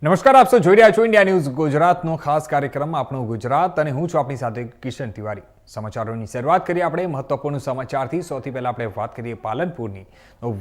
નમસ્કાર, આપ સૌ જોઈ રહ્યા છો ઇન્ડિયા ન્યૂઝ ગુજરાતનો ખાસ કાર્યક્રમ આપણું ગુજરાત અને હું છું આપની સાથે કિશન તિવારી। સમાચારોની શરૂઆત કરીએ આપણે મહત્વપૂર્ણ સમાચારથી। સૌથી પહેલા આપણે વાત કરીએ પાલનપુરની।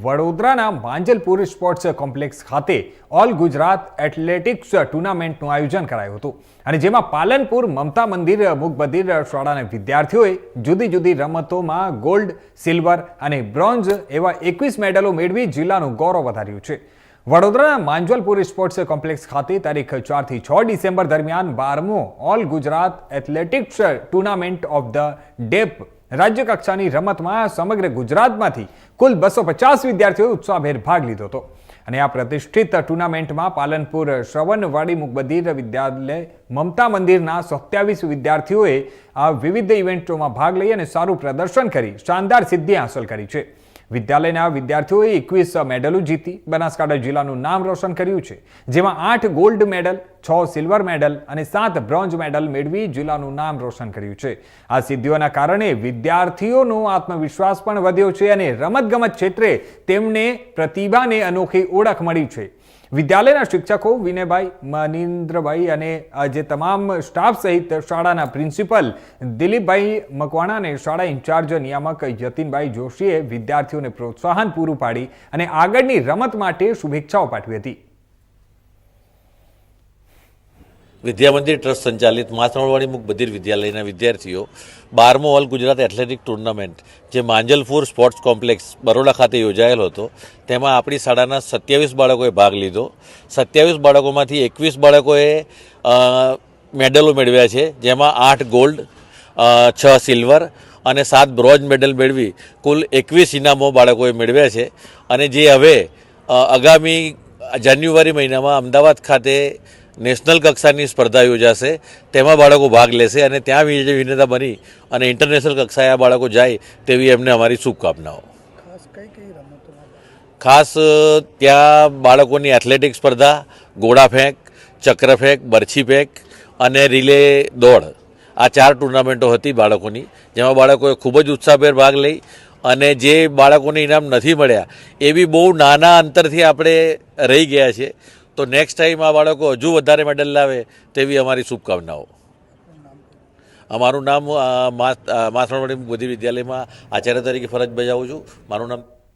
વડોદરાના માંજલપુર સ્પોર્ટ્સ કોમ્પ્લેક્સ ખાતે ઓલ ગુજરાત એથ્લેટિક્સ ટુર્નામેન્ટનું આયોજન કરાયું હતું અને જેમાં પાલનપુર મમતા મંદિર મૂકબધિર શાળાના વિદ્યાર્થીઓએ જુદી જુદી રમતોમાં ગોલ્ડ, સિલ્વર અને બ્રોન્ઝ એવા 21 મેડલો મેળવી જિલ્લાનું ગૌરવ વધાર્યું છે। વડોદરાના માંજલપુર સ્પોર્ટ્સ કોમ્પ્લેક્સ ખાતે તારીખ 4 થી 6 ડિસેમ્બર દરમિયાન 12મો all Gujarat athletics tournament of the ડેપ રાજ્ય કક્ષાની રમતમાં સમગ્ર ગુજરાતમાંથી કુલ 250 વિદ્યાર્થીઓએ ઉત્સાહભેર ભાગ લીધો હતો અને આ પ્રતિષ્ઠિત ટુર્નામેન્ટમાં પાલનપુર શ્રવણવાડી મુકબધિર વિદ્યાલય મમતા મંદિરના 27 વિદ્યાર્થીઓએ આ વિવિધ ઇવેન્ટોમાં ભાગ લઈ અને સારું પ્રદર્શન કરી શાનદાર સિદ્ધિ હાંસલ કરી છે। વિદ્યાલયના વિદ્યાર્થીઓએ 21 મેડલો જીતી બનાસકાંઠા જિલ્લાનું નામ રોશન કર્યું છે, જેમાં 8 ગોલ્ડ મેડલ, 6 સિલ્વર મેડલ અને 7 બ્રોન્ઝ મેડલ મેળવી જિલ્લાનું નામ રોશન કર્યું છે। આ સિદ્ધિઓના કારણે વિદ્યાર્થીઓનો આત્મવિશ્વાસ પણ વધ્યો છે અને રમતગમત ક્ષેત્રે તેમને પ્રતિભાને અનોખી ઓળખ મળી છે। વિદ્યાલયના શિક્ષકો વિનયભાઈ, મનિન્દ્રભાઈ અને જે તમામ સ્ટાફ સહિત શાળાના પ્રિન્સિપલ દિલીપભાઈ મકવાણા અને શાળા ઇન્ચાર્જ નિયામક યતીનભાઈ જોશીએ વિદ્યાર્થીઓને પ્રોત્સાહન પૂરું પાડી અને આગળની રમત માટે શુભેચ્છાઓ પાઠવી હતી। વિદ્યા મંદિર ટ્રસ્ટ સંચાલિત માસણવાડી મુકબધિર વિદ્યાલયના વિદ્યાર્થીઓ 12મો ઓલ ગુજરાત એથ્લેટિક ટુર્નામેન્ટ જે માંજલપુર સ્પોર્ટ્સ કોમ્પ્લેક્સ બરોડા ખાતે યોજાયેલો હતો તેમાં આપણી શાળાના 27 બાળકોએ ભાગ લીધો। 27 બાળકોમાંથી 21 બાળકોએ મેડલો મેળવ્યા છે, જેમાં 8 ગોલ્ડ, 6 સિલ્વર અને 7 બ્રોન્ઝ મેડલ મેળવી કુલ 21 ઇનામો બાળકોએ મેળવ્યા છે અને જે હવે આગામી જાન્યુઆરી મહિનામાં અમદાવાદ ખાતે નેશનલ કક્ષાની સ્પર્ધા યોજાશે, તેમાં બાળકો ભાગ લેશે અને ત્યાં વિજેતા બની અને ઇન્ટરનેશનલ કક્ષાએ આ બાળકો જાય તેવી એમને અમારી શુભકામનાઓ। ખાસ ત્યાં બાળકોની એથ્લેટિક સ્પર્ધા, ગોળા ફેંક, ચક્ર ફેંક, બરછી ફેંક અને રિલે દોડ આ 4 ટુર્નામેન્ટો હતી બાળકોની, જેમાં બાળકોએ ખૂબ જ ઉત્સાહભેર ભાગ લઈ અને જે બાળકોને ઇનામ નથી મળ્યા એ બી બહુ નાના અંતરથી આપણે રહી ગયા છે। તો નેક્સ્ટ ટાઈમ આ બાળકો હજુ વધારે મેડલ લાવે તેવી અમારી શુભકામનાઓ। અમારું નામ માસણવાડી બધી વિદ્યાલયમાં આચાર્ય તરીકે ફરજ બજાવું છું। મારું નામ